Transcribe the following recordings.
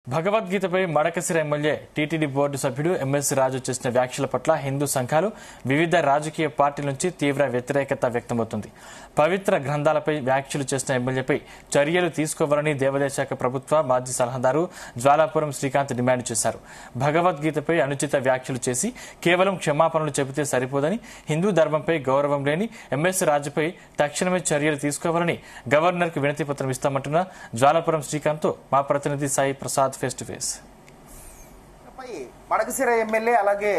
భగవద్గీతపై Madakasira MLA TTD board సభ్యుడు MS రాజు చేసిన వ్యాఖ్యల పట్ల హిందూ సంఘాలు వివిధ రాజకీయ పార్టీల నుంచి తీవ్ర వ్యతిరేకత వ్యక్తమవుతుంది. పవిత్ర గ్రంథాలపై వ్యాఖ్యలు చేసిన ఎమ్మెల్యేపై చర్యలు తీసుకోవాలని దేవాదాయ శాఖ ప్రభుత్వ మాజీ సలహాదారు జ్వాలాపురం శ్రీకాంత్ డిమాండ్ చేశారు. భగవద్గీతపై అనుచిత వ్యాఖ్యలు చేసి కేవలం క్షమాపణలు చెబితే సరిపోదని, హిందూ ధర్మంపై గౌరవం లేని ఎంఎస్ రాజుపై తక్షణమే చర్యలు తీసుకోవాలని గవర్నర్కు వినతి పత్రం ఇస్తామంటున్న జ్వాలాపురం శ్రీకాంత్ మా ప్రతినిధి Sai Prasad face to face. Madakasira MLA అలాగే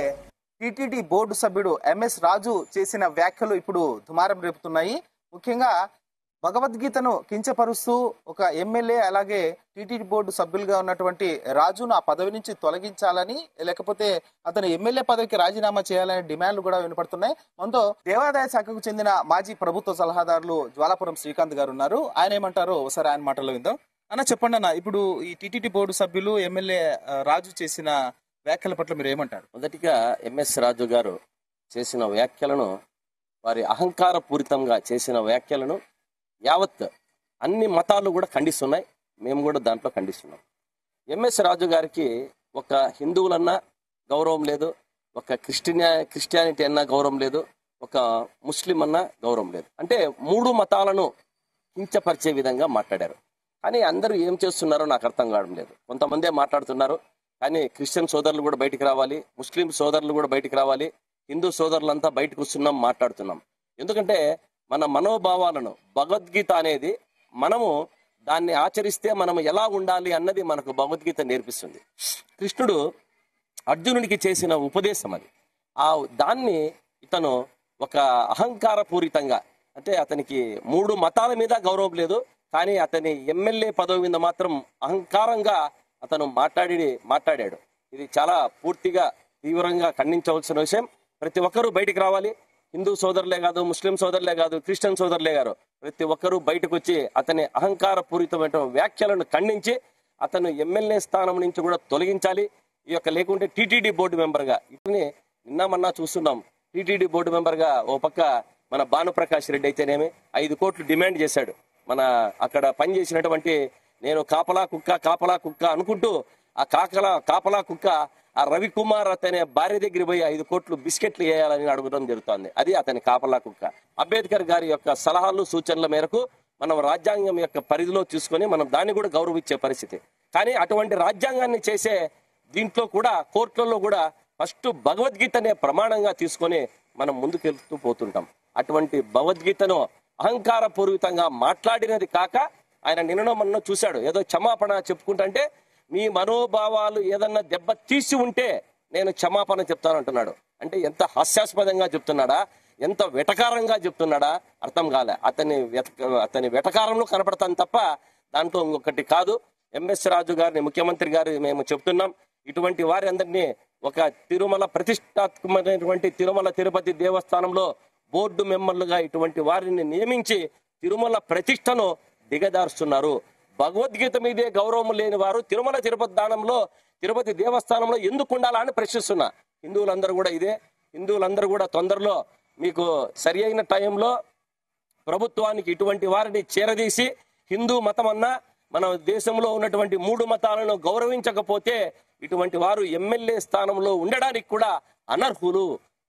టీటీడీ బోర్డు సభ్యుడు ఎంఎస్ రాజు చేసిన వ్యాఖ్యలు ఇప్పుడు దుమారం రేపుతున్నాయి. ముఖ్యంగా భగవద్గీతను కించపరుస్తూ ఒక ఎమ్మెల్యే అలాగే టీటీడీ బోర్డు సభ్యులుగా ఉన్నటువంటి రాజును ఆ పదవి నుంచి తొలగించాలని, లేకపోతే అతను ఎమ్మెల్యే పదవికి రాజీనామా చేయాలనే డిమాండ్లు కూడా వినపడుతున్నాయి. మనతో దేవాదాయ శాఖకు చెందిన మాజీ ప్రభుత్వ సలహాదారులు జ్వాలాపురం శ్రీకాంత్ గారు ఉన్నారు. ఆయన ఏమంటారో ఒకసారి ఆయన మాటల్లో విందాం. అన్న, చెప్పండి అన్న, ఇప్పుడు ఈ టీటీడీ బోర్డు సభ్యులు ఎమ్మెల్యే రాజు చేసిన వ్యాఖ్యల పట్ల మీరు ఏమంటారు? మొదటిగా ఎంఎస్ రాజు గారు చేసిన వ్యాఖ్యలను, వారి అహంకార పూరితంగా చేసిన వ్యాఖ్యలను యావత్ అన్ని మతాలు కూడా ఖండిస్తున్నాయి. మేము కూడా దాంట్లో ఖండిస్తున్నాం. ఎంఎస్ రాజు గారికి ఒక హిందువులన్నా గౌరవం లేదు, ఒక క్రిస్టియానిటీ అన్నా గౌరవం లేదు, ఒక ముస్లిం అన్నా గౌరవం లేదు. అంటే మూడు మతాలను కించపరిచే విధంగా మాట్లాడారు. కానీ అందరూ ఏం చేస్తున్నారో నాకు అర్థం కావడం లేదు. కొంతమందే మాట్లాడుతున్నారు, కానీ క్రిస్టియన్ సోదరులు కూడా బయటికి రావాలి, ముస్లిం సోదరులు కూడా బయటికి రావాలి, హిందూ సోదరులంతా బయటకు వస్తున్నాం, మాట్లాడుతున్నాం. ఎందుకంటే మన మనోభావాలను, భగవద్గీత అనేది మనము దాన్ని ఆచరిస్తే మనం ఎలా ఉండాలి అన్నది మనకు భగవద్గీత నేర్పిస్తుంది. కృష్ణుడు అర్జునుడికి చేసిన ఉపదేశం అది. దాన్ని ఇతను ఒక అహంకార పూరితంగా, అంటే అతనికి మూడు మతాల మీద గౌరవం లేదు, కానీ అతని ఎమ్మెల్యే పదవి మీద మాత్రం అహంకారంగా అతను మాట్లాడాడు. ఇది చాలా పూర్తిగా తీవ్రంగా ఖండించవలసిన విషయం. ప్రతి ఒక్కరూ బయటికి రావాలి. హిందూ సోదరులే కాదు, ముస్లిం సోదరులే కాదు, క్రిస్టియన్ సోదరులే కాదు, ప్రతి ఒక్కరూ బయటకు వచ్చి అతని అహంకార పూరితమైన వ్యాఖ్యలను ఖండించి అతను ఎమ్మెల్యే స్థానం నుంచి కూడా తొలగించాలి. ఈ యొక్క లేకుంటే టీటీడీ బోర్డు మెంబర్గా ఇతని నిన్నమన్నా చూస్తున్నాం. టీటీడీ బోర్డు మెంబర్గా ఓ పక్క మన భానుప్రకాష్ రెడ్డి అయితేనేమి 5 కోట్లు డిమాండ్ చేశాడు. మన అక్కడ పనిచేసినటువంటి, నేను కాపలా కుక్క అనుకుంటూ ఆ కాపలా కుక్క ఆ రవికుమార్ అతనే భార్య దగ్గర పోయి 5 కోట్లు బిస్కెట్లు వేయాలని అడగడం జరుగుతోంది. అది అతని కాపలా కుక్క. అంబేద్కర్ గారి యొక్క సలహాలు సూచనల మేరకు మనం రాజ్యాంగం యొక్క పరిధిలో తీసుకొని మనం దాన్ని కూడా గౌరవించే పరిస్థితి. కానీ అటువంటి రాజ్యాంగాన్ని చేసే దీంట్లో కూడా కోర్టులలో కూడా ఫస్ట్ భగవద్గీతనే ప్రమాణంగా తీసుకొని మనం ముందుకెళ్తూ పోతుంటాం. అటువంటి భగవద్గీతను అహంకార పూర్వితంగా మాట్లాడినది కాక ఆయన నిన్నమన్న చూశాడు, ఏదో క్షమాపణ చెప్పుకుంటే మీ మనోభావాలు ఏదన్నా దెబ్బ తీసి ఉంటే నేను క్షమాపణ చెప్తానంటున్నాడు. అంటే ఎంత హాస్యాస్పదంగా చెప్తున్నాడా, ఎంత వెటకారంగా చెప్తున్నాడా అర్థం కాలే. అతని వెటకారంలో కనపడతాను తప్ప దాంట్లో ఇంకొకటి కాదు. ఎంఎస్ రాజు గారిని, ముఖ్యమంత్రి గారు మేము చెప్తున్నాం, ఇటువంటి వారి అందరినీ ఒక తిరుమల ప్రతిష్టాత్మకమైనటువంటి తిరుమల తిరుపతి దేవస్థానంలో బోర్డు మెంబర్లుగా ఇటువంటి వారిని నియమించి తిరుమల ప్రతిష్టను దిగదారుస్తున్నారు. భగవద్గీత మీదే గౌరవం లేని వారు తిరుమల తిరుపతి దేవస్థానంలో ఎందుకు ఉండాలని ప్రశ్నిస్తున్నా. హిందువులందరూ కూడా తొందరలో మీకు సరి అయిన టైంలో ప్రభుత్వానికి ఇటువంటి వారిని చేరదీసి, హిందూ మతం అన్నా మన దేశంలో ఉన్నటువంటి మూడు మతాలను గౌరవించకపోతే ఇటువంటి వారు ఎమ్మెల్యే స్థానంలో ఉండడానికి కూడా అనర్హులు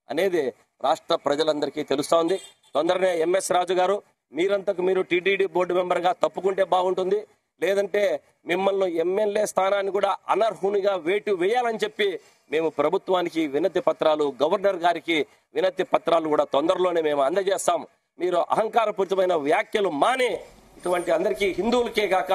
అనేది రాష్ట్ర ప్రజలందరికీ తెలుస్తోంది. తొందరనే ఎంఎస్ రాజు గారు మీరంతకు మీరు టీటీడీ బోర్డు మెంబర్గా తప్పుకుంటే బాగుంటుంది. లేదంటే మిమ్మల్ని ఎమ్మెల్యే స్థానాన్ని కూడా అనర్హునిగా వేటు వేయాలని చెప్పి మేము ప్రభుత్వానికి వినతి పత్రాలు, గవర్నర్ గారికి వినతి పత్రాలు కూడా తొందరలోనే మేము అందజేస్తాం. మీరు అహంకారపూరితమైన వ్యాఖ్యలు మాని ఇటువంటి అందరికీ, హిందువులకే కాక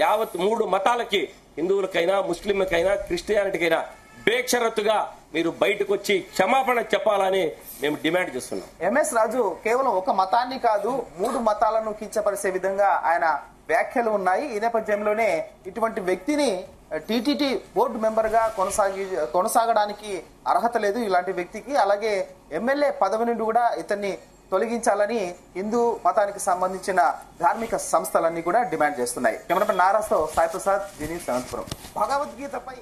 యావత్ మూడు మతాలకి, హిందువులకైనా, ముస్లింలకైనా, క్రిస్టియానిటీకైనా బేషరతుగా మీరు బయటకు వచ్చి క్షమాపణ చెప్పాలని మేము డిమాండ్ చేస్తున్నాం. ఎంఎస్ రాజు కేవలం ఒక మతాన్ని కాదు, మూడు మతాలను కించపరిచే విధంగా ఆయన వ్యాఖ్యలు ఉన్నాయి. ఈ నేపథ్యంలోనే ఇటువంటి వ్యక్తిని టీటీడీ బోర్డు మెంబర్ గా కొనసాగడానికి అర్హత లేదు ఇలాంటి వ్యక్తికి. అలాగే ఎమ్మెల్యే పదవి నుండి కూడా ఇతన్ని తొలగించాలని హిందూ మతానికి సంబంధించిన ధార్మిక సంస్థలన్నీ కూడా డిమాండ్ చేస్తున్నాయి. కెమెరామెన్ నారాజ్తో సాయి ప్రసాద్, జీ న్యూస్, అనంతపురం. భగవద్గీతపై